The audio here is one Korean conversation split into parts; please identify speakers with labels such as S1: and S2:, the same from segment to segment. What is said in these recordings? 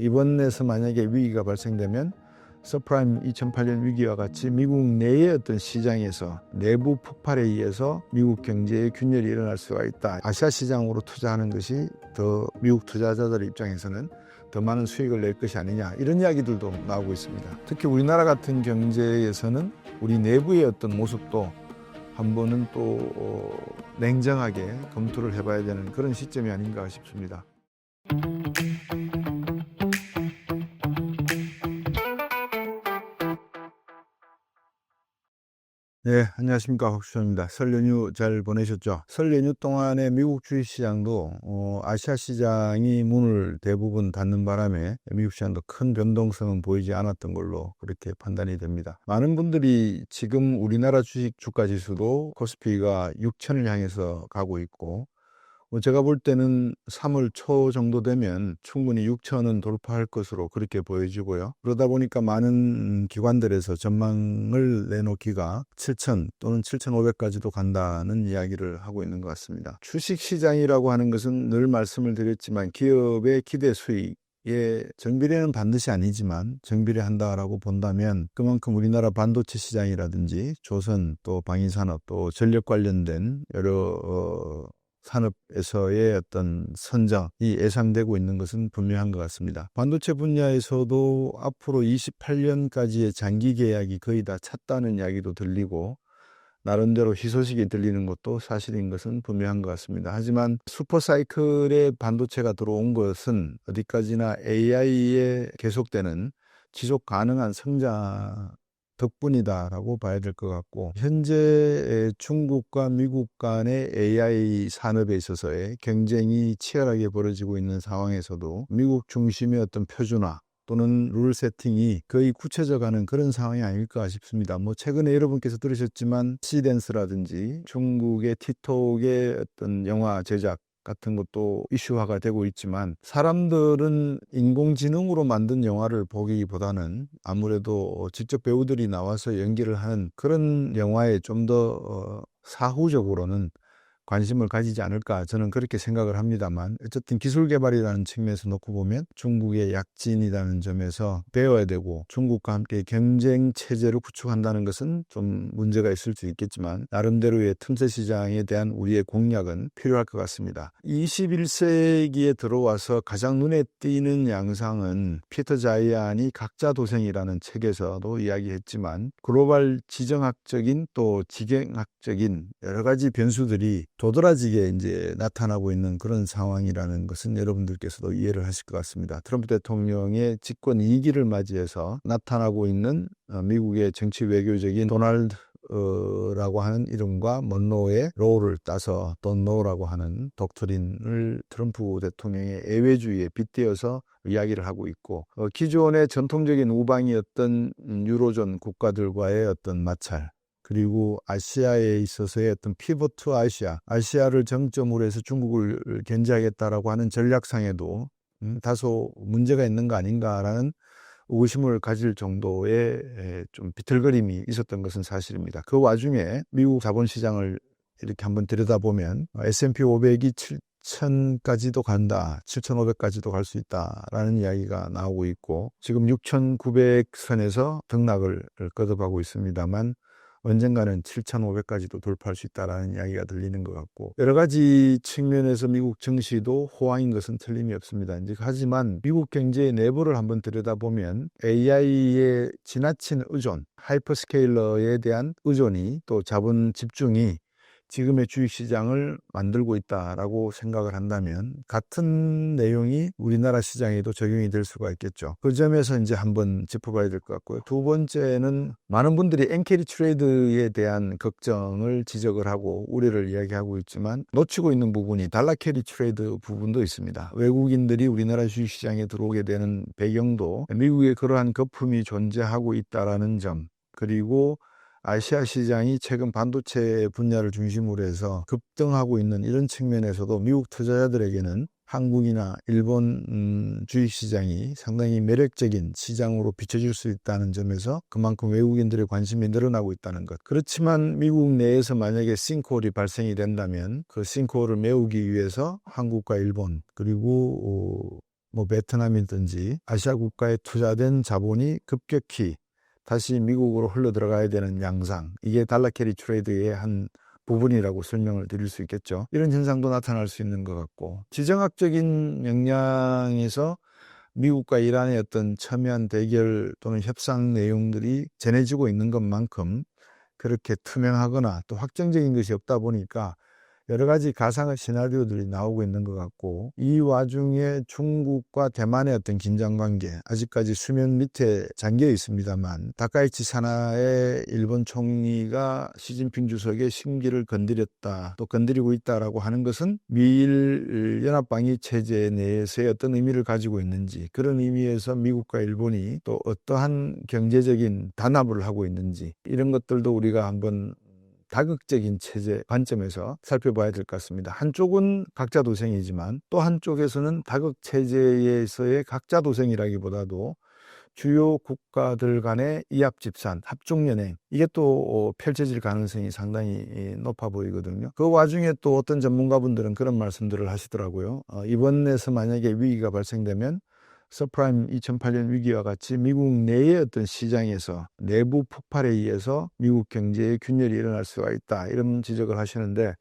S1: 이번에서 만약에 위기가 발생되면 서프라임 2008년 위기와 같이 미국 내의 어떤 시장에서 내부 폭발에 의해서 미국 경제에 균열이 일어날 수가 있다. 아시아 시장으로 투자하는 것이 더 미국 투자자들 입장에서는 더 많은 수익을 낼 것이 아니냐, 이런 이야기들도 나오고 있습니다. 특히 우리나라 같은 경제에서는 우리 내부의 어떤 모습도 한 번은 또 냉정하게 검토를 해봐야 되는 그런 시점이 아닌가 싶습니다. 네, 안녕하십니까. 곽수정입니다. 설 연휴 잘 보내셨죠? 설 연휴 동안에 미국 주식시장도 아시아 시장이 문을 대부분 닫는 바람에 미국 시장도 큰 변동성은 보이지 않았던 걸로 그렇게 판단이 됩니다. 많은 분들이 지금 우리나라 주식 주가지수도 코스피가 6천을 향해서 가고 있고, 제가 볼 때는 3월 초 정도 되면 충분히 6천은 돌파할 것으로 그렇게 보여지고요. 그러다 보니까 많은 기관들에서 전망을 내놓기가 7천 또는 7,500까지도 간다는 이야기를 하고 있는 것 같습니다. 주식시장이라고 하는 것은 늘 말씀을 드렸지만 기업의 기대 수익, 정비례는 반드시 아니지만 정비례한다라고 본다면 그만큼 우리나라 반도체 시장이라든지 조선, 또 방위산업, 또 전력 관련된 여러 산업에서의 어떤 선정이 예상되고 있는 것은 분명한 것 같습니다. 반도체 분야에서도 앞으로 28년까지의 장기 계약이 거의 다 찼다는 이야기도 들리고, 나름대로 희소식이 들리는 것도 사실인 것은 분명한 것 같습니다. 하지만 슈퍼사이클에 반도체가 들어온 것은 어디까지나 AI에 계속되는 지속 가능한 성장 덕분이다라고 봐야 될 것 같고, 현재 중국과 미국 간의 AI 산업에 있어서의 경쟁이 치열하게 벌어지고 있는 상황에서도 미국 중심의 어떤 표준화 또는 룰 세팅이 거의 굳혀져가는 그런 상황이 아닐까 싶습니다. 최근에 여러분께서 들으셨지만 시댄스라든지 중국의 틱톡의 어떤 영화 제작 같은 것도 이슈화가 되고 있지만, 사람들은 인공지능으로 만든 영화를 보기보다는 아무래도 직접 배우들이 나와서 연기를 하는 그런 영화에 좀 더 사후적으로는 관심을 가지지 않을까, 저는 그렇게 생각을 합니다만, 어쨌든 기술 개발이라는 측면에서 놓고 보면 중국의 약진이라는 점에서 배워야 되고, 중국과 함께 경쟁 체제를 구축한다는 것은 좀 문제가 있을 수 있겠지만 나름대로의 틈새 시장에 대한 우리의 공략은 필요할 것 같습니다. 21세기에 들어와서 가장 눈에 띄는 양상은 피터 자이안이 각자 도생이라는 책에서도 이야기했지만, 글로벌 지정학적인 또 지경학적인 여러 가지 변수들이 도드라지게 이제 나타나고 있는 그런 상황이라는 것은 여러분들께서도 이해를 하실 것 같습니다. 트럼프 대통령의 집권 2기를 맞이해서 나타나고 있는 미국의 정치 외교적인 도널드 라고 하는 이름과 먼로의 로우를 따서 돈노라고 하는 독트린을 트럼프 대통령의 애외주의에 빗대어서 이야기를 하고 있고, 기존의 전통적인 우방이었던 유로존 국가들과의 어떤 마찰, 그리고 아시아에 있어서의 어떤 피벗 투 아시아를 정점으로 해서 중국을 견제하겠다라고 하는 전략상에도 다소 문제가 있는 거 아닌가라는 의구심을 가질 정도의 좀 비틀거림이 있었던 것은 사실입니다. 그 와중에 미국 자본시장을 이렇게 한번 들여다보면 S&P 500이 7,000까지도 간다, 7,500까지도 갈 수 있다라는 이야기가 나오고 있고, 지금 6,900선에서 등락을 거듭하고 있습니다만 언젠가는 7,500까지도 돌파할 수 있다는 이야기가 들리는 것 같고, 여러 가지 측면에서 미국 증시도 호황인 것은 틀림이 없습니다. 하지만 미국 경제의 내부를 한번 들여다보면 AI의 지나친 의존, 하이퍼스케일러에 대한 의존이, 또 자본 집중이 지금의 주식시장을 만들고 있다라고 생각을 한다면 같은 내용이 우리나라 시장에도 적용이 될 수가 있겠죠. 그 점에서 이제 한번 짚어봐야 될 것 같고요. 두 번째는 많은 분들이 엔캐리 트레이드에 대한 걱정을 지적을 하고 우려를 이야기하고 있지만 놓치고 있는 부분이 달러 캐리 트레이드 부분도 있습니다. 외국인들이 우리나라 주식시장에 들어오게 되는 배경도 미국에 그러한 거품이 존재하고 있다라는 점, 그리고 아시아 시장이 최근 반도체 분야를 중심으로 해서 급등하고 있는 이런 측면에서도 미국 투자자들에게는 한국이나 일본 주식시장이 상당히 매력적인 시장으로 비춰질 수 있다는 점에서 그만큼 외국인들의 관심이 늘어나고 있다는 것. 그렇지만 미국 내에서 만약에 싱크홀이 발생이 된다면 그 싱크홀을 메우기 위해서 한국과 일본, 그리고 뭐 베트남이든지 아시아 국가에 투자된 자본이 급격히 다시 미국으로 흘러 들어가야 되는 양상, 이게 달러 캐리 트레이드의 한 부분이라고 설명을 드릴 수 있겠죠. 이런 현상도 나타날 수 있는 것 같고, 지정학적인 역량에서 미국과 이란의 어떤 첨예한 대결 또는 협상 내용들이 전해지고 있는 것만큼 그렇게 투명하거나 또 확정적인 것이 없다 보니까 여러 가지 가상의 시나리오들이 나오고 있는 것 같고, 이 와중에 중국과 대만의 어떤 긴장관계, 아직까지 수면 밑에 잠겨 있습니다만, 다카이치 사나의 일본 총리가 시진핑 주석의 심기를 건드렸다, 또 건드리고 있다라고 하는 것은 미일 연합방위 체제 내에서의 어떤 의미를 가지고 있는지, 그런 의미에서 미국과 일본이 또 어떠한 경제적인 단합을 하고 있는지, 이런 것들도 우리가 한번 다극적인 체제 관점에서 살펴봐야 될 것 같습니다. 한쪽은 각자 도생이지만 또 한쪽에서는 다극 체제에서의 각자 도생이라기보다도 주요 국가들 간의 이합집산, 합종연행, 이게 또 펼쳐질 가능성이 상당히 높아 보이거든요. 그 와중에 또 어떤 전문가분들은 그런 말씀들을 하시더라고요. 이번에서 만약에 위기가 발생되면 서프라임 2008년 위기와 같이 미국 내의 어떤 시장에서 내부 폭발에 의해서 미국 경제에 균열이 일어날 수가 있다, 이런 지적을 하시는데,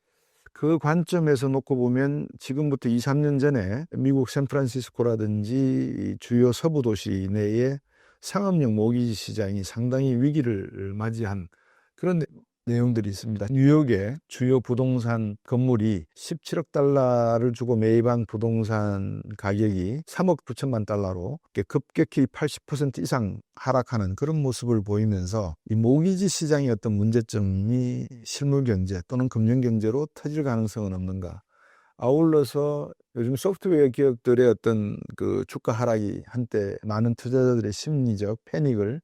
S1: 그 관점에서 놓고 보면 지금부터 2, 3년 전에 미국 샌프란시스코라든지 주요 서부 도시 내에 상업용 모기지 시장이 상당히 위기를 맞이한 그런 내용들이 있습니다. 뉴욕의 주요 부동산 건물이 17억 달러를 주고 매입한 부동산 가격이 3억 9천만 달러로 급격히 80% 이상 하락하는 그런 모습을 보이면서 이 모기지 시장의 어떤 문제점이 실물 경제 또는 금융 경제로 터질 가능성은 없는가. 아울러서 요즘 소프트웨어 기업들의 어떤 그 주가 하락이 한때 많은 투자자들의 심리적 패닉을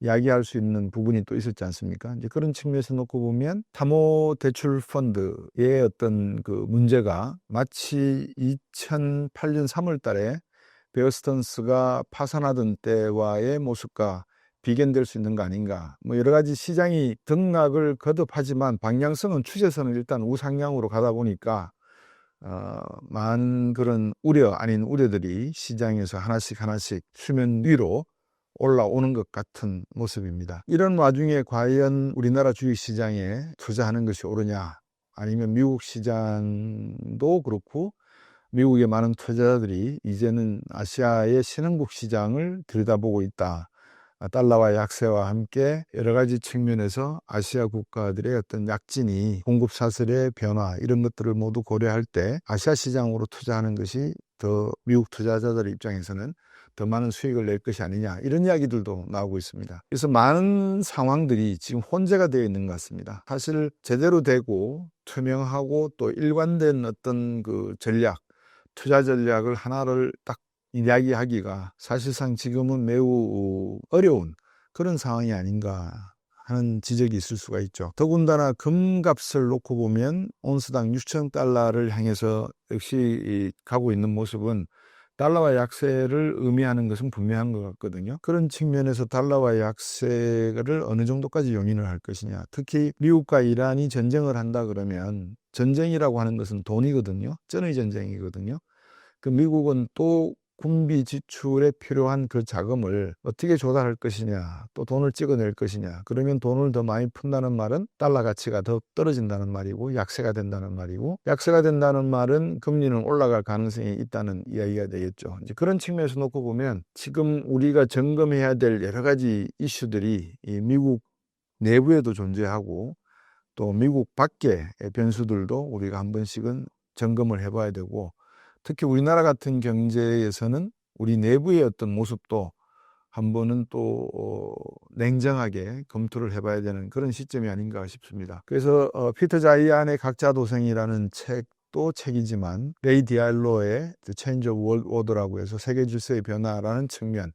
S1: 이야기할 수 있는 부분이 또 있었지 않습니까? 이제 그런 측면에서 놓고 보면 담보 대출 펀드의 어떤 그 문제가 마치 2008년 3월 달에 베어스턴스가 파산하던 때와의 모습과 비견될 수 있는 거 아닌가. 뭐 여러 가지 시장이 등락을 거듭하지만 방향성은 추세선은 일단 우상향으로 가다 보니까 많은 그런 우려 아닌 우려들이 시장에서 하나씩 수면 위로 올라오는 것 같은 모습입니다. 이런 와중에 과연 우리나라 주식시장에 투자하는 것이 옳으냐, 아니면 미국 시장도 그렇고 미국의 많은 투자자들이 이제는 아시아의 신흥국 시장을 들여다보고 있다. 달러와 약세와 함께 여러 가지 측면에서 아시아 국가들의 어떤 약진이 공급 사슬의 변화, 이런 것들을 모두 고려할 때 아시아 시장으로 투자하는 것이 더 미국 투자자들의 입장에서는 더 많은 수익을 낼 것이 아니냐, 이런 이야기들도 나오고 있습니다. 그래서 많은 상황들이 지금 혼재가 되어 있는 것 같습니다. 사실 제대로 되고 투명하고 또 일관된 어떤 그 전략, 투자 전략을 하나를 딱 이야기하기가 사실상 지금은 매우 어려운 그런 상황이 아닌가 하는 지적이 있을 수가 있죠. 더군다나 금값을 놓고 보면 온스당 6,000달러를 향해서 역시 가고 있는 모습은 달러와 약세를 의미하는 것은 분명한 것 같거든요. 그런 측면에서 달러와 약세를 어느 정도까지 용인을 할 것이냐. 특히 미국과 이란이 전쟁을 한다 그러면 전쟁이라고 하는 것은 돈이거든요. 전의 전쟁이거든요. 그 미국은 또 군비 지출에 필요한 그 자금을 어떻게 조달할 것이냐, 또 돈을 찍어낼 것이냐. 그러면 돈을 더 많이 푼다는 말은 달러 가치가 더 떨어진다는 말이고, 약세가 된다는 말이고, 약세가 된다는 말은 금리는 올라갈 가능성이 있다는 이야기가 되겠죠. 이제 그런 측면에서 놓고 보면 지금 우리가 점검해야 될 여러 가지 이슈들이 이 미국 내부에도 존재하고, 또 미국 밖의 변수들도 우리가 한 번씩은 점검을 해봐야 되고, 특히 우리나라 같은 경제에서는 우리 내부의 어떤 모습도 한 번은 또 냉정하게 검토를 해봐야 되는 그런 시점이 아닌가 싶습니다. 그래서 피터 자이안의 각자 도생이라는 책도 책이지만, 레이 디알로의 The Change of World Order라고 해서 세계 질서의 변화라는 측면,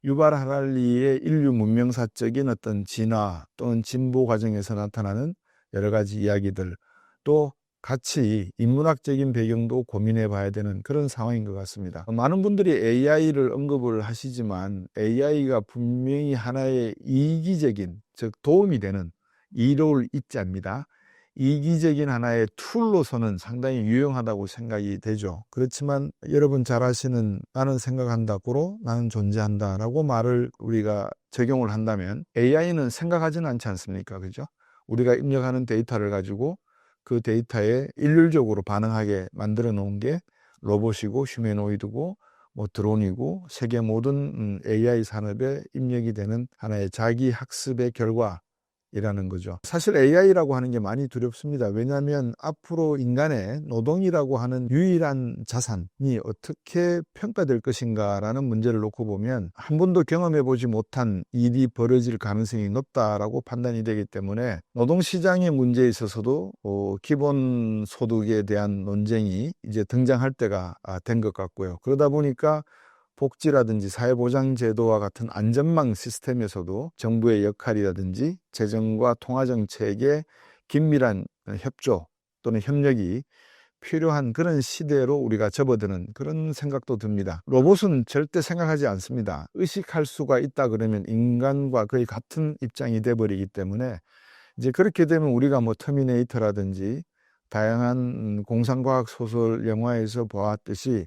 S1: 유발 하랄리의 인류 문명사적인 어떤 진화 또는 진보 과정에서 나타나는 여러 가지 이야기들, 또 같이 인문학적인 배경도 고민해 봐야 되는 그런 상황인 것 같습니다. 많은 분들이 AI를 언급을 하시지만 AI가 분명히 하나의 이기적인, 즉 도움이 되는 이로를 잇지 않습니다. 이기적인 하나의 툴로서는 상당히 유용하다고 생각이 되죠. 그렇지만 여러분 잘 아시는 나는 생각한다, 고로 나는 존재한다 라고 말을 우리가 적용을 한다면 AI는 생각하지는 않지 않습니까? 그죠? 우리가 입력하는 데이터를 가지고 그 데이터에 일률적으로 반응하게 만들어 놓은 게 로봇이고 휴메노이드고 뭐 드론이고 세계 모든 AI 산업에 입력이 되는 하나의 자기 학습의 결과이라는 거죠. 사실 AI라고 하는 게 많이 두렵습니다. 왜냐하면 앞으로 인간의 노동이라고 하는 유일한 자산이 어떻게 평가될 것인가라는 문제를 놓고 보면 한 번도 경험해 보지 못한 일이 벌어질 가능성이 높다라고 판단이 되기 때문에 노동시장의 문제에 있어서도 기본소득에 대한 논쟁이 이제 등장할 때가 된 것 같고요. 그러다 보니까 복지라든지 사회보장제도와 같은 안전망 시스템에서도 정부의 역할이라든지 재정과 통화정책의 긴밀한 협조 또는 협력이 필요한 그런 시대로 우리가 접어드는 그런 생각도 듭니다. 로봇은 절대 생각하지 않습니다. 의식할 수가 있다 그러면 인간과 거의 같은 입장이 돼버리기 때문에 이제 그렇게 되면 우리가 뭐 터미네이터라든지 다양한 공상과학 소설 영화에서 보았듯이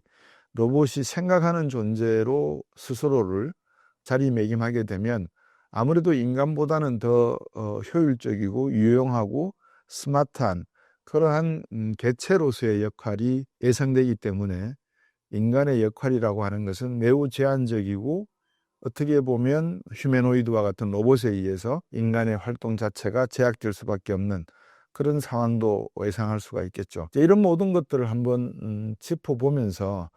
S1: 로봇이 생각하는 존재로 스스로를 자리매김하게 되면 아무래도 인간보다는 더 효율적이고 유용하고 스마트한 그러한 개체로서의 역할이 예상되기 때문에 인간의 역할이라고 하는 것은 매우 제한적이고 어떻게 보면 휴메노이드와 같은 로봇에 의해서 인간의 활동 자체가 제약될 수밖에 없는 그런 상황도 예상할 수가 있겠죠. 이런 모든 것들을 한번 짚어보면서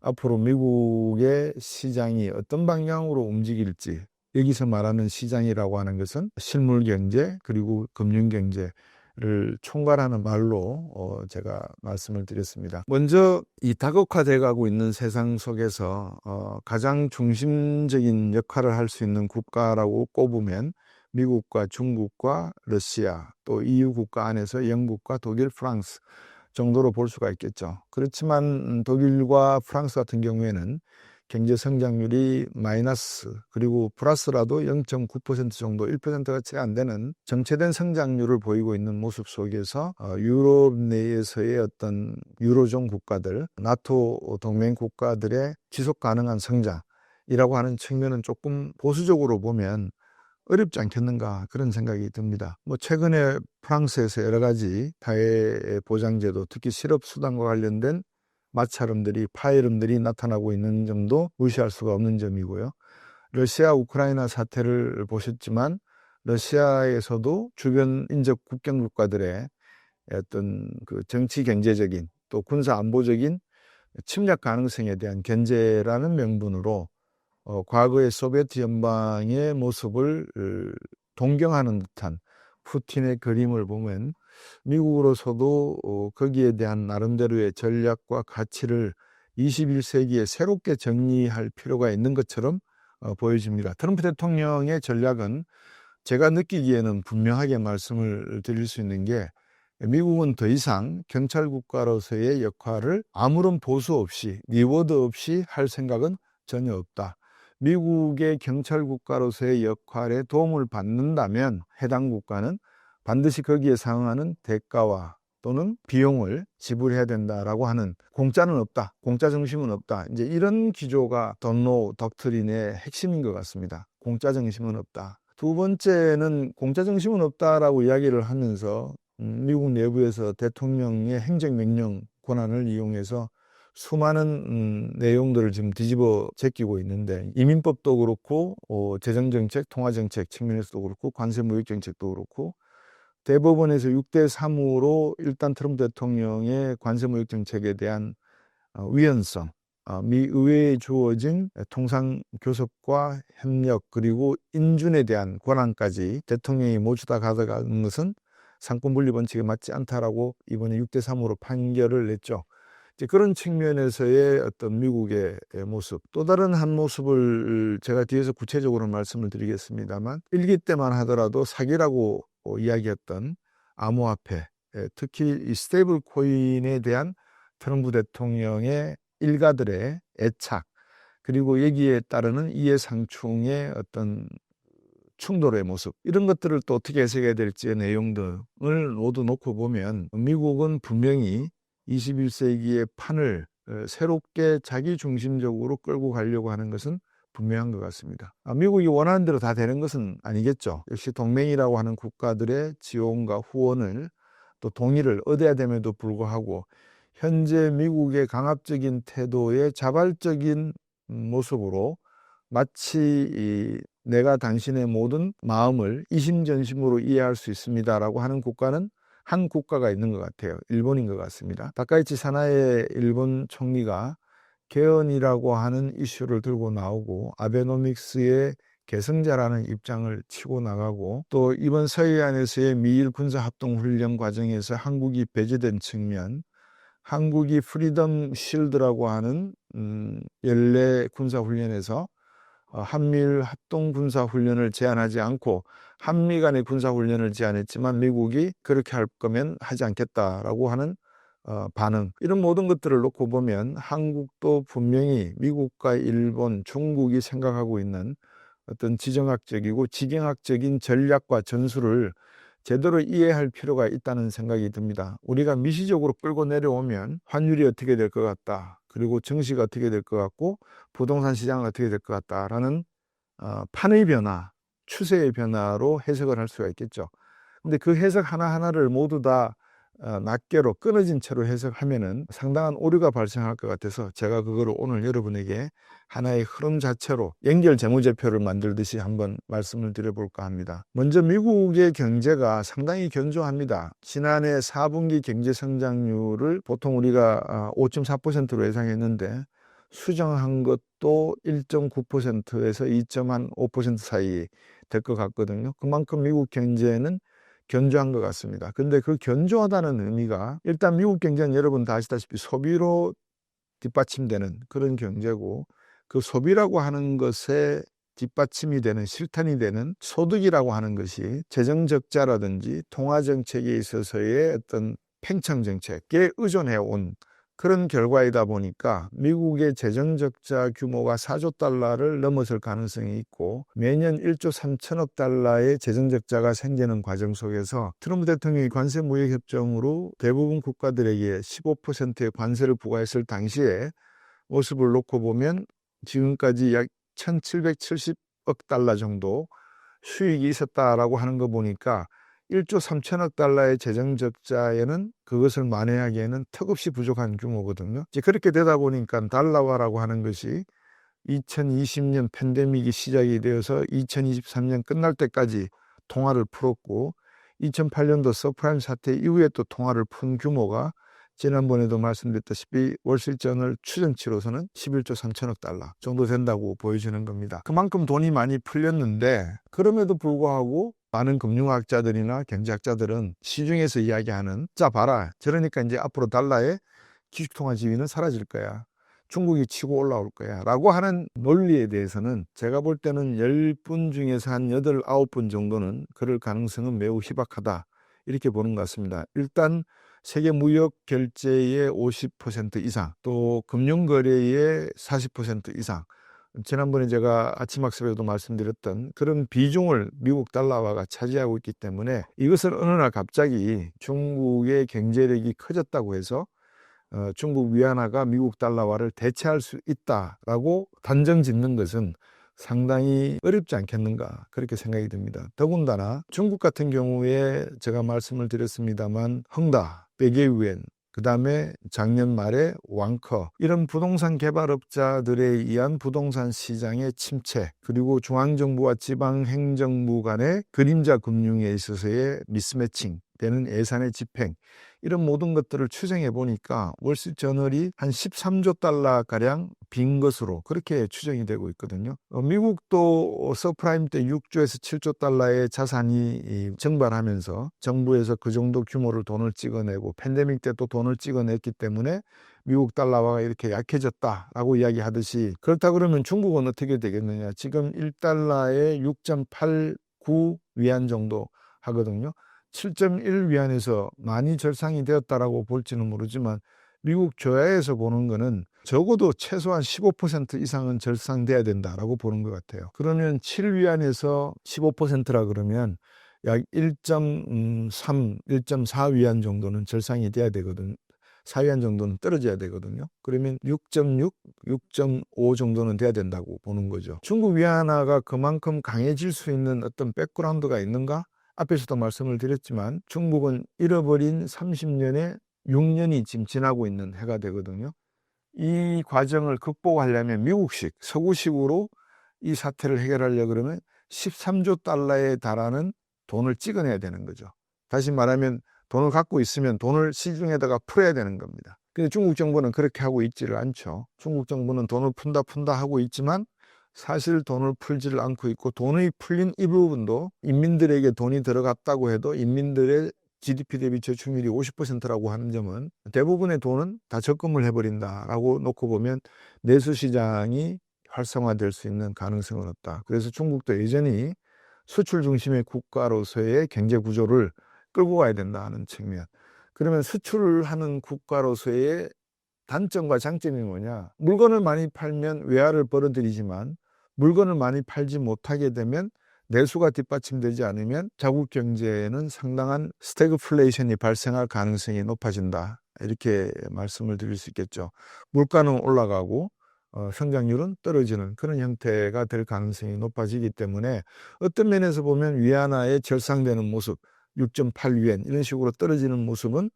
S1: 앞으로 미국의 시장이 어떤 방향으로 움직일지, 여기서 말하는 시장이라고 하는 것은 실물 경제 그리고 금융 경제를 총괄하는 말로 제가 말씀을 드렸습니다. 먼저 이 다각화돼 가고 있는 세상 속에서 가장 중심적인 역할을 할 수 있는 국가라고 꼽으면 미국과 중국과 러시아, 또 EU 국가 안에서 영국과 독일, 프랑스 정도로 볼 수가 있겠죠. 그렇지만 독일과 프랑스 같은 경우에는 경제 성장률이 마이너스 그리고 플러스라도 0.9% 정도 1%가 채 안 되는 정체된 성장률을 보이고 있는 모습 속에서 유럽 내에서의 어떤 유로존 국가들, 나토 동맹 국가들의 지속 가능한 성장이라고 하는 측면은 조금 보수적으로 보면 어렵지 않겠는가 그런 생각이 듭니다. 뭐 최근에 프랑스에서 여러 가지 사회 보장제도, 특히 실업수당과 관련된 마찰음들이 파열음들이 나타나고 있는 점도 무시할 수가 없는 점이고요. 러시아 우크라이나 사태를 보셨지만 러시아에서도 주변 인접 국경 국가들의 어떤 그 정치 경제적인 또 군사 안보적인 침략 가능성에 대한 견제라는 명분으로 과거의 소비에트 연방의 모습을 동경하는 듯한 푸틴의 그림을 보면 미국으로서도 거기에 대한 나름대로의 전략과 가치를 21세기에 새롭게 정리할 필요가 있는 것처럼 보여집니다. 트럼프 대통령의 전략은 제가 느끼기에는 분명하게 말씀을 드릴 수 있는 게 미국은 더 이상 경찰 국가로서의 역할을 아무런 보수 없이 리워드 없이 할 생각은 전혀 없다. 미국의 경찰 국가로서의 역할에 도움을 받는다면 해당 국가는 반드시 거기에 상응하는 대가와 또는 비용을 지불해야 된다라고 하는 공짜는 없다. 공짜 정신은 없다. 이제 이런 기조가 돈노 덕트린의 핵심인 것 같습니다. 공짜 정신은 없다. 두 번째는 공짜 정신은 없다라고 이야기를 하면서 미국 내부에서 대통령의 행정명령 권한을 이용해서 수많은 내용들을 지금 뒤집어 제끼고 있는데 이민법도 그렇고 재정정책, 통화정책 측면에서도 그렇고 관세무역정책도 그렇고 대법원에서 6대3으로 일단 트럼프 대통령의 관세무역정책에 대한 위헌성, 미 의회에 주어진 통상교섭과 협력 그리고 인준에 대한 권한까지 대통령이 모두다 가져가는 것은 상권분리 원칙에 맞지 않다라고 이번에 6대3으로 판결을 냈죠. 이제 그런 측면에서의 어떤 미국의 모습, 또 다른 한 모습을 제가 뒤에서 구체적으로 말씀을 드리겠습니다만 1기 때만 하더라도 사기라고 이야기했던 암호화폐, 특히 이 스테이블 코인에 대한 트럼프 대통령의 일가들의 애착 그리고 여기에 따르는 이해상충의 어떤 충돌의 모습, 이런 것들을 또 어떻게 해석해야 될지의 내용 등을 모두 놓고 보면 미국은 분명히 21세기의 판을 새롭게 자기 중심적으로 끌고 가려고 하는 것은 분명한 것 같습니다. 미국이 원하는 대로 다 되는 것은 아니겠죠. 역시 동맹이라고 하는 국가들의 지원과 후원을 또 동의를 얻어야 됨에도 불구하고 현재 미국의 강압적인 태도의 자발적인 모습으로 마치 내가 당신의 모든 마음을 이심전심으로 이해할 수 있습니다라고 하는 국가는 한 국가가 있는 것 같아요. 일본인 것 같습니다. 다카이치 사나에 일본 총리가 개헌이라고 하는 이슈를 들고 나오고 아베노믹스의 계승자라는 입장을 치고 나가고 또 이번 서해안에서의 미일 군사합동훈련 과정에서 한국이 배제된 측면, 한국이 프리덤 실드라고 하는 연례 군사훈련에서 한미일 합동군사훈련을 제한하지 않고 한미 간의 군사훈련을 제한했지만 미국이 그렇게 할 거면 하지 않겠다라고 하는 반응, 이런 모든 것들을 놓고 보면 한국도 분명히 미국과 일본, 중국이 생각하고 있는 어떤 지정학적이고 지경학적인 전략과 전술을 제대로 이해할 필요가 있다는 생각이 듭니다. 우리가 미시적으로 끌고 내려오면 환율이 어떻게 될 것 같다, 그리고 증시가 어떻게 될 것 같고 부동산 시장은 어떻게 될 것 같다라는 판의 변화, 추세의 변화로 해석을 할 수가 있겠죠. 근데 그 해석 하나하나를 모두 다 낱개로 끊어진 채로 해석하면은 상당한 오류가 발생할 것 같아서 제가 그거를 오늘 여러분에게 하나의 흐름 자체로 연결 재무제표를 만들듯이 한번 말씀을 드려볼까 합니다. 먼저 미국의 경제가 상당히 견조합니다. 지난해 4분기 경제 성장률을 보통 우리가 5.4%로 예상했는데 수정한 것도 1.9%에서 2.5% 사이 될 것 같거든요. 그만큼 미국 경제는 견조한 것 같습니다. 근데 그 견조하다는 의미가 일단 미국 경제는 여러분 다 아시다시피 소비로 뒷받침되는 그런 경제고, 그 소비라고 하는 것에 뒷받침이 되는 실탄이 되는 소득이라고 하는 것이 재정 적자라든지 통화 정책에 있어서의 어떤 팽창 정책에 의존해 온 그런 결과이다 보니까 미국의 재정 적자 규모가 4조 달러를 넘어설 가능성이 있고 매년 1조 3천억 달러의 재정 적자가 생기는 과정 속에서 트럼프 대통령이 관세 무역 협정으로 대부분 국가들에게 15%의 관세를 부과했을 당시에 모습을 놓고 보면 지금까지 약 1770억 달러 정도 수익이 있었다라고 하는 거 보니까 1조 3천억 달러의 재정 적자에는 그것을 만회하기에는 턱없이 부족한 규모거든요. 이제 그렇게 되다 보니까 달러화라고 하는 것이 2020년 팬데믹이 시작이 되어서 2023년 끝날 때까지 통화를 풀었고 2008년도 서프라임 사태 이후에 또 통화를 푼 규모가 지난번에도 말씀드렸다시피 월스트리트저널 추정치로서는 11조 3천억 달러 정도 된다고 보여지는 겁니다. 그만큼 돈이 많이 풀렸는데 그럼에도 불구하고 많은 금융학자들이나 경제학자들은 시중에서 이야기하는 자 봐라, 저러니까 이제 앞으로 달러의 기축통화 지위는 사라질 거야, 중국이 치고 올라올 거야 라고 하는 논리에 대해서는 제가 볼 때는 10분 중에서 한 8, 9분 정도는 그럴 가능성은 매우 희박하다 이렇게 보는 것 같습니다. 일단 세계 무역 결제의 50% 이상, 또 금융거래의 40% 이상, 지난번에 제가 아침 학습에도 말씀드렸던 그런 비중을 미국 달러화가 차지하고 있기 때문에 이것을 어느 날 갑자기 중국의 경제력이 커졌다고 해서 중국 위안화가 미국 달러화를 대체할 수 있다라고 단정 짓는 것은 상당히 어렵지 않겠는가 그렇게 생각이 듭니다. 더군다나 중국 같은 경우에 제가 말씀을 드렸습니다만 헝다, 백예우엔, 그 다음에 작년 말에 왕커, 이런 부동산 개발업자들에 의한 부동산 시장의 침체, 그리고 중앙정부와 지방행정부 간의 그림자 금융에 있어서의 미스매칭 되는 예산의 집행, 이런 모든 것들을 추정해 보니까 월스트리트저널이 한 13조 달러가량 빈 것으로 그렇게 추정이 되고 있거든요. 미국도 서프라임 때 6조에서 7조 달러의 자산이 증발하면서 정부에서 그 정도 규모를 돈을 찍어내고 팬데믹 때 또 돈을 찍어냈기 때문에 미국 달러화가 이렇게 약해졌다라고 이야기하듯이, 그렇다 그러면 중국은 어떻게 되겠느냐. 지금 1달러에 6.89 위안 정도 하거든요. 7.1 위안에서 많이 절상이 되었다라고 볼지는 모르지만 미국 조야에서 보는 거는 적어도 최소한 15% 이상은 절상돼야 된다라고 보는 것 같아요. 그러면 7위안에서 15%라 그러면 약 1.3, 1.4위안 정도는 절상이 돼야 되거든요. 4위안 정도는 떨어져야 되거든요. 그러면 6.6, 6.5 정도는 돼야 된다고 보는 거죠. 중국 위안화가 그만큼 강해질 수 있는 어떤 백그라운드가 있는가? 앞에서도 말씀을 드렸지만 중국은 잃어버린 30년에 6년이 지금 지나고 있는 해가 되거든요. 이 과정을 극복하려면 미국식, 서구식으로 이 사태를 해결하려고 그러면 13조 달러에 달하는 돈을 찍어내야 되는 거죠. 다시 말하면 돈을 갖고 있으면 돈을 시중에다가 풀어야 되는 겁니다. 근데 중국 정부는 그렇게 하고 있지를 않죠. 중국 정부는 돈을 푼다 하고 있지만 사실 돈을 풀지를 않고 있고, 돈이 풀린 이 부분도 인민들에게 돈이 들어갔다고 해도 인민들의 GDP 대비 저축률이 50%라고 하는 점은 대부분의 돈은 다 적금을 해버린다라고 놓고 보면 내수시장이 활성화될 수 있는 가능성은 없다. 그래서 중국도 여전히 수출 중심의 국가로서의 경제 구조를 끌고 가야 된다는 측면. 그러면 수출을 하는 국가로서의 단점과 장점이 뭐냐? 물건을 많이 팔면 외화를 벌어들이지만 물건을 많이 팔지 못하게 되면 내수가 뒷받침되지 않으면 자국 경제에는 상당한 스태그플레이션이 발생할 가능성이 높아진다. 이렇게 말씀을 드릴 수 있겠죠. 물가는 올라가고 성장률은 떨어지는 그런 형태가 될 가능성이 높아지기 때문에 어떤 면에서 보면 위안화의 절상되는 모습, 6.8위안 이런 식으로 떨어지는 모습은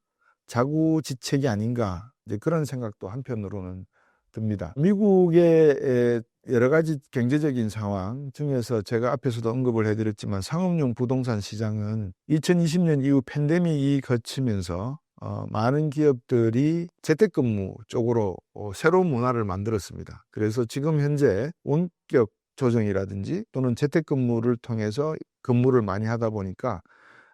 S1: 자구지책이 아닌가, 이제 그런 생각도 한편으로는 듭니다. 미국의 여러 가지 경제적인 상황 중에서 제가 앞에서도 언급을 해드렸지만 상업용 부동산 시장은 2020년 이후 팬데믹이 거치면서 많은 기업들이 재택근무 쪽으로 새로운 문화를 만들었습니다. 그래서 지금 현재 원격 조정이라든지 또는 재택근무를 통해서 근무를 많이 하다 보니까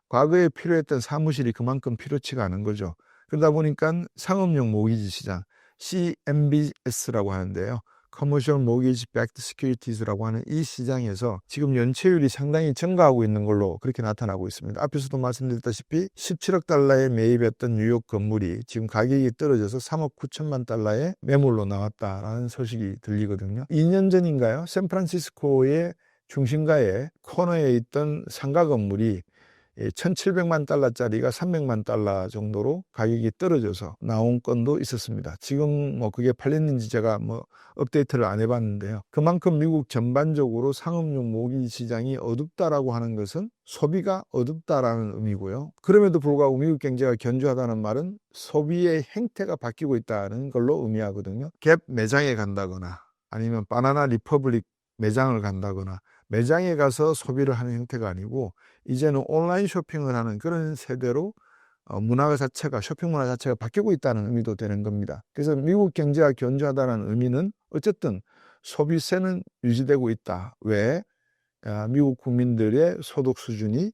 S1: 과거에 필요했던 사무실이 그만큼 필요치가 않은 거죠. 그러다 보니까 상업용 모기지 시장, CMBS라고 하는데요. Commercial Mortgage Backed Securities라고 하는 이 시장에서 지금 연체율이 상당히 증가하고 있는 걸로 그렇게 나타나고 있습니다. 앞에서도 말씀드렸다시피 17억 달러에 매입했던 뉴욕 건물이 지금 가격이 떨어져서 3억 9천만 달러의 매물로 나왔다라는 소식이 들리거든요. 2년 전인가요? 샌프란시스코의 중심가에 코너에 있던 상가 건물이 1,700만 달러짜리가 300만 달러 정도로 가격이 떨어져서 나온 건도 있었습니다. 지금 그게 팔렸는지 제가 업데이트를 안 해봤는데요. 그만큼 미국 전반적으로 상업용 모기 시장이 어둡다라고 하는 것은 소비가 어둡다라는 의미고요. 그럼에도 불구하고 미국 경제가 견조하다는 말은 소비의 행태가 바뀌고 있다는 걸로 의미하거든요. 갭 매장에 간다거나 아니면 바나나 리퍼블릭 매장을 간다거나 매장에 가서 소비를 하는 형태가 아니고 이제는 온라인 쇼핑을 하는 그런 세대로 문화 자체가, 쇼핑 문화 자체가 바뀌고 있다는 의미도 되는 겁니다. 그래서 미국 경제가 견조하다는 의미는 어쨌든 소비세는 유지되고 있다. 왜? 미국 국민들의 소득 수준이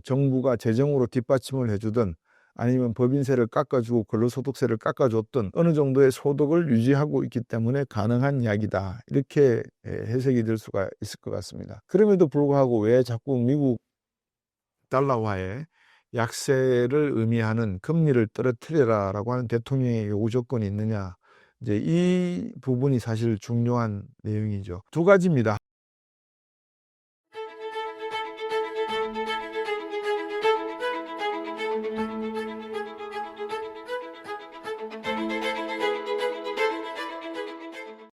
S1: 정부가 재정으로 뒷받침을 해주든 아니면 법인세를 깎아주고 근로소득세를 깎아줬던 어느 정도의 소득을 유지하고 있기 때문에 가능한 이야기다. 이렇게 해석이 될 수가 있을 것 같습니다. 그럼에도 불구하고 왜 자꾸 미국 달러화의 약세를 의미하는 금리를 떨어뜨려라라고 하는 대통령의 요구 조건이 있느냐. 이제 이 부분이 사실 중요한 내용이죠. 두 가지입니다.